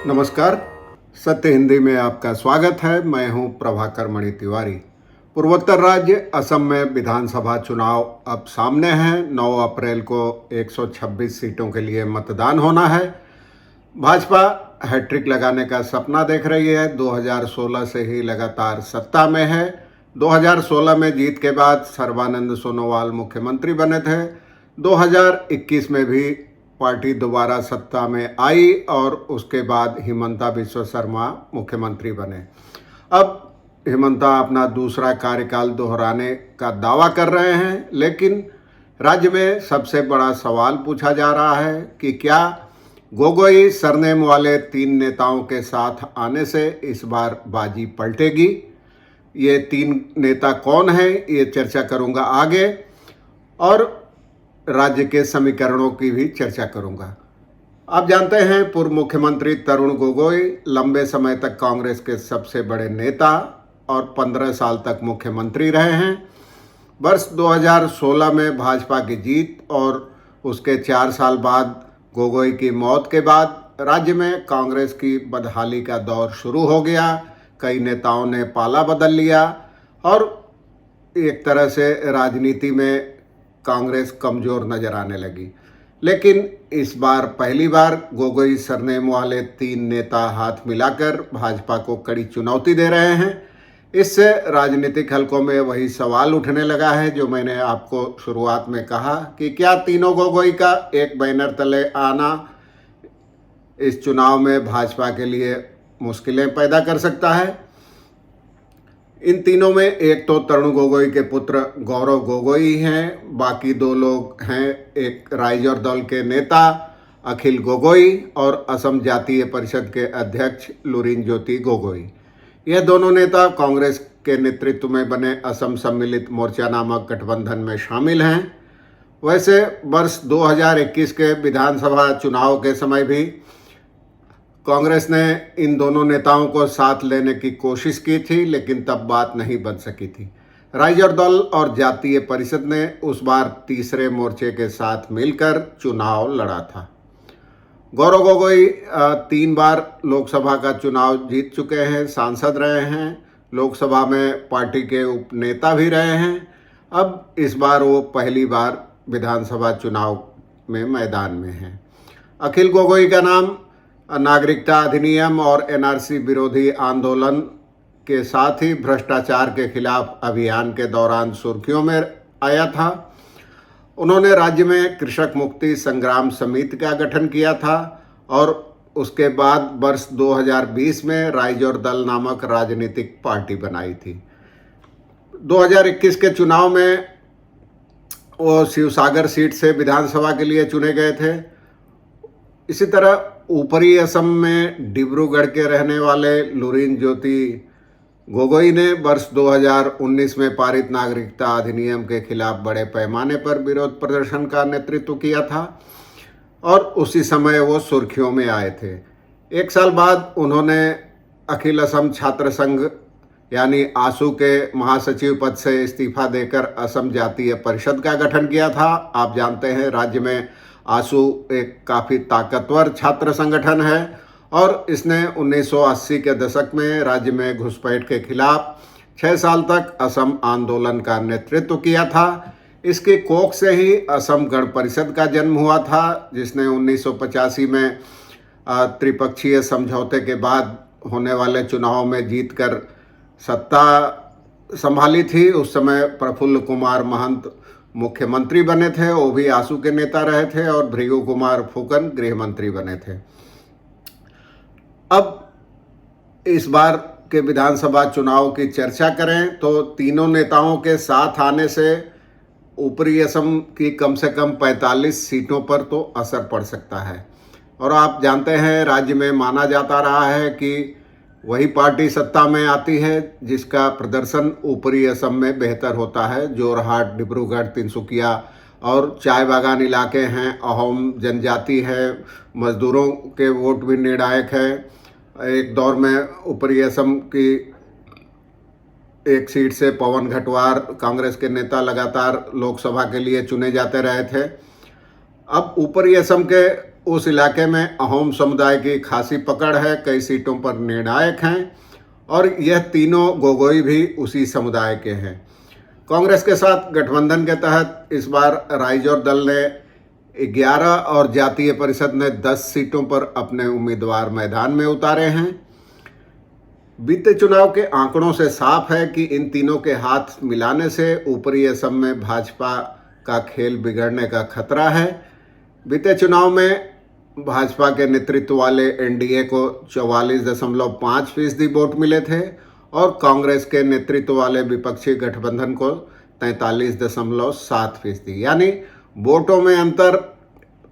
नमस्कार। सत्य हिंदी में आपका स्वागत है। मैं हूं प्रभाकर मणि तिवारी। पूर्वोत्तर राज्य असम में विधानसभा चुनाव अब सामने हैं। 9 अप्रैल को 126 सीटों के लिए मतदान होना है। भाजपा हैट्रिक लगाने का सपना देख रही है। 2016 से ही लगातार सत्ता में है। 2016 में जीत के बाद सर्बानंद सोनोवाल मुख्यमंत्री बने थे। 2021 में भी पार्टी दोबारा सत्ता में आई और उसके बाद हिमंता बिस्वा शर्मा मुख्यमंत्री बने। अब हिमंता अपना दूसरा कार्यकाल दोहराने का दावा कर रहे हैं, लेकिन राज्य में सबसे बड़ा सवाल पूछा जा रहा है कि क्या गोगोई सरनेम वाले 3 नेताओं के साथ आने से इस बार बाजी पलटेगी। ये 3 नेता कौन हैं, ये चर्चा करूंगा आगे, और राज्य के समीकरणों की भी चर्चा करूंगा। आप जानते हैं, पूर्व मुख्यमंत्री तरुण गोगोई लंबे समय तक कांग्रेस के सबसे बड़े नेता और 15 साल तक मुख्यमंत्री रहे हैं। वर्ष 2016 में भाजपा की जीत और उसके 4 साल बाद गोगोई की मौत के बाद राज्य में कांग्रेस की बदहाली का दौर शुरू हो गया। कई नेताओं ने पाला बदल लिया और एक तरह से राजनीति में कांग्रेस कमज़ोर नजर आने लगी। लेकिन इस बार पहली बार गोगोई सरनेम वाले 3 नेता हाथ मिलाकर भाजपा को कड़ी चुनौती दे रहे हैं। इससे राजनीतिक हलकों में वही सवाल उठने लगा है जो मैंने आपको शुरुआत में कहा कि क्या तीनों गोगोई का एक बैनर तले आना इस चुनाव में भाजपा के लिए मुश्किलें पैदा कर सकता है। इन तीनों में एक तो तरुण गोगोई के पुत्र गौरव गोगोई हैं, बाकी 2 लोग हैं, एक राइजर दल के नेता अखिल गोगोई और असम जातीय परिषद के अध्यक्ष लुरिनज्योति गोगोई। यह दोनों नेता कांग्रेस के नेतृत्व में बने असम सम्मिलित मोर्चा नामक गठबंधन में शामिल हैं। वैसे वर्ष 2021 के विधानसभा चुनाव के समय भी कांग्रेस ने इन दोनों नेताओं को साथ लेने की कोशिश की थी, लेकिन तब बात नहीं बन सकी थी। राइजर दल और जातीय परिषद ने उस बार तीसरे मोर्चे के साथ मिलकर चुनाव लड़ा था। गौरव गोगोई 3 बार लोकसभा का चुनाव जीत चुके हैं, सांसद रहे हैं, लोकसभा में पार्टी के उपनेता भी रहे हैं। अब इस बार वो पहली बार विधानसभा चुनाव में मैदान में हैं। अखिल गोगोई का नाम नागरिकता अधिनियम और एनआरसी विरोधी आंदोलन के साथ ही भ्रष्टाचार के खिलाफ अभियान के दौरान सुर्खियों में आया था। उन्होंने राज्य में कृषक मुक्ति संग्राम समिति का गठन किया था और उसके बाद वर्ष 2020 में राइजर दल नामक राजनीतिक पार्टी बनाई थी। 2021 के चुनाव में वो शिवसागर सीट से विधानसभा के लिए चुने गए थे। इसी तरह ऊपरी असम में डिब्रूगढ़ के रहने वाले लुरिनज्योति गोगोई ने वर्ष 2019 में पारित नागरिकता अधिनियम के खिलाफ बड़े पैमाने पर विरोध प्रदर्शन का नेतृत्व किया था और उसी समय वो सुर्खियों में आए थे। 1 साल बाद उन्होंने अखिल असम छात्र संघ यानी आसू के महासचिव पद से इस्तीफा देकर असम जातीय परिषद का गठन किया था। आप जानते हैं, राज्य में आसू एक काफ़ी ताकतवर छात्र संगठन है और इसने 1980 के दशक में राज्य में घुसपैठ के खिलाफ 6 साल तक असम आंदोलन का नेतृत्व किया था। इसके कोख से ही असम गण परिषद का जन्म हुआ था, जिसने 1985 में त्रिपक्षीय समझौते के बाद होने वाले चुनाव में जीतकर सत्ता संभाली थी। उस समय प्रफुल्ल कुमार महंत मुख्यमंत्री बने थे, वो भी आसू के नेता रहे थे, और भृगु कुमार फुकन गृह मंत्री बने थे। अब इस बार के विधानसभा चुनाव की चर्चा करें तो तीनों नेताओं के साथ आने से ऊपरी असम की कम से कम 45 सीटों पर तो असर पड़ सकता है। और आप जानते हैं, राज्य में माना जाता रहा है कि वही पार्टी सत्ता में आती है जिसका प्रदर्शन ऊपरी असम में बेहतर होता है। जोरहाट, डिब्रूगढ़, तिनसुकिया और चाय बागान इलाके हैं, अहोम जनजाति है, मजदूरों के वोट भी निर्णायक है। एक दौर में ऊपरी असम की एक सीट से पवन घटवार कांग्रेस के नेता लगातार लोकसभा के लिए चुने जाते रहे थे। अब ऊपरी असम के उस इलाके में अहोम समुदाय की खासी पकड़ है, कई सीटों पर निर्णायक हैं और यह तीनों गोगोई भी उसी समुदाय के हैं। कांग्रेस के साथ गठबंधन के तहत इस बार राइजोर दल ने 11 और जातीय परिषद ने 10 सीटों पर अपने उम्मीदवार मैदान में उतारे हैं। बीते चुनाव के आंकड़ों से साफ है कि इन तीनों के हाथ मिलाने से ऊपरी असम में भाजपा का खेल बिगड़ने का खतरा है। बीते चुनाव में भाजपा के नेतृत्व वाले एनडीए को 44.5% वोट मिले थे और कांग्रेस के नेतृत्व वाले विपक्षी गठबंधन को 43.7%, यानी वोटों में अंतर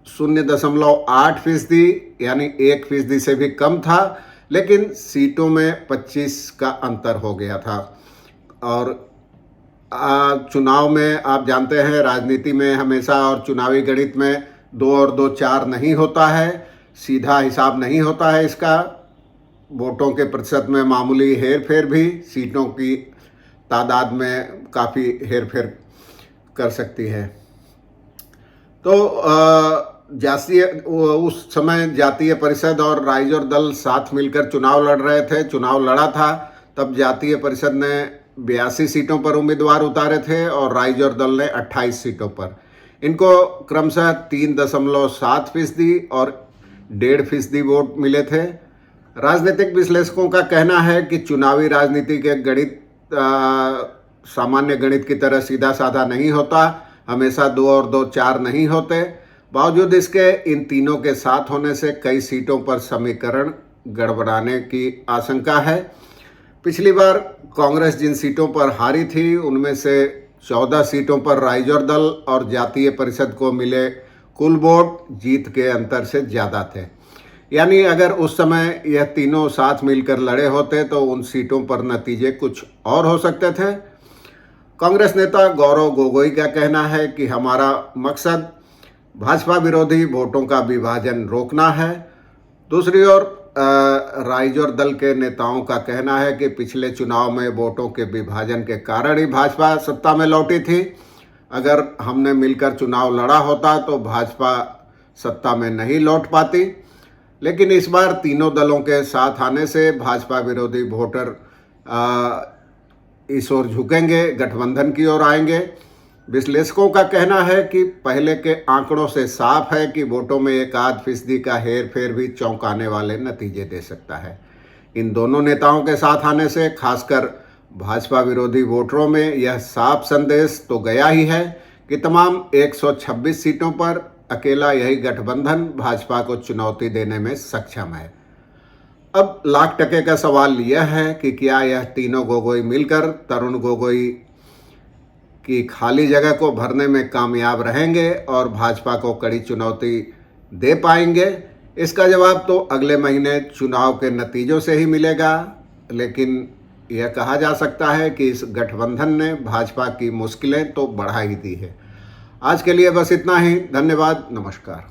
0.8% यानी 1% से भी कम था, लेकिन सीटों में 25 का अंतर हो गया था। और चुनाव में आप जानते हैं, राजनीति में हमेशा और चुनावी गणित में 2 और 2 4 नहीं होता है, सीधा हिसाब नहीं होता है इसका। वोटों के प्रतिशत में मामूली हेरफेर भी सीटों की तादाद में काफ़ी हेरफेर कर सकती है। तो उस समय जातीय परिषद और राइजोर दल साथ मिलकर चुनाव लड़ रहे थे। चुनाव लड़ा था तब जातीय परिषद ने 82 सीटों पर उम्मीदवार उतारे थे और राइजोर दल ने 28 सीटों पर। इनको क्रमशः 3.7% और 1.5% वोट मिले थे। राजनीतिक विश्लेषकों का कहना है कि चुनावी राजनीति के गणित सामान्य गणित की तरह सीधा साधा नहीं होता, हमेशा 2 और 2 4 नहीं होते। बावजूद इसके इन तीनों के साथ होने से कई सीटों पर समीकरण गड़बड़ाने की आशंका है। पिछली बार कांग्रेस जिन सीटों पर हारी थी उनमें से 14 सीटों पर राइजोर दल और जातीय परिषद को मिले कुल वोट जीत के अंतर से ज़्यादा थे। यानी अगर उस समय यह तीनों साथ मिलकर लड़े होते तो उन सीटों पर नतीजे कुछ और हो सकते थे। कांग्रेस नेता गौरव गोगोई का कहना है कि हमारा मकसद भाजपा विरोधी वोटों का विभाजन रोकना है। दूसरी ओर राइजोर दल के नेताओं का कहना है कि पिछले चुनाव में वोटों के विभाजन के कारण ही भाजपा सत्ता में लौटी थी। अगर हमने मिलकर चुनाव लड़ा होता तो भाजपा सत्ता में नहीं लौट पाती। लेकिन इस बार तीनों दलों के साथ आने से भाजपा विरोधी वोटर इस ओर झुकेंगे, गठबंधन की ओर आएंगे। विश्लेषकों का कहना है कि पहले के आंकड़ों से साफ है कि वोटों में 1-8% का हेरफेर भी चौंकाने वाले नतीजे दे सकता है। इन दोनों नेताओं के साथ आने से खासकर भाजपा विरोधी वोटरों में यह साफ संदेश तो गया ही है कि तमाम 126 सीटों पर अकेला यही गठबंधन भाजपा को चुनौती देने में सक्षम है। अब लाख टके का सवाल यह है कि क्या यह तीनों गोगोई मिलकर तरुण गोगोई की खाली जगह को भरने में कामयाब रहेंगे और भाजपा को कड़ी चुनौती दे पाएंगे। इसका जवाब तो अगले महीने चुनाव के नतीजों से ही मिलेगा। लेकिन यह कहा जा सकता है कि इस गठबंधन ने भाजपा की मुश्किलें तो बढ़ा ही दी है। आज के लिए बस इतना ही। धन्यवाद, नमस्कार।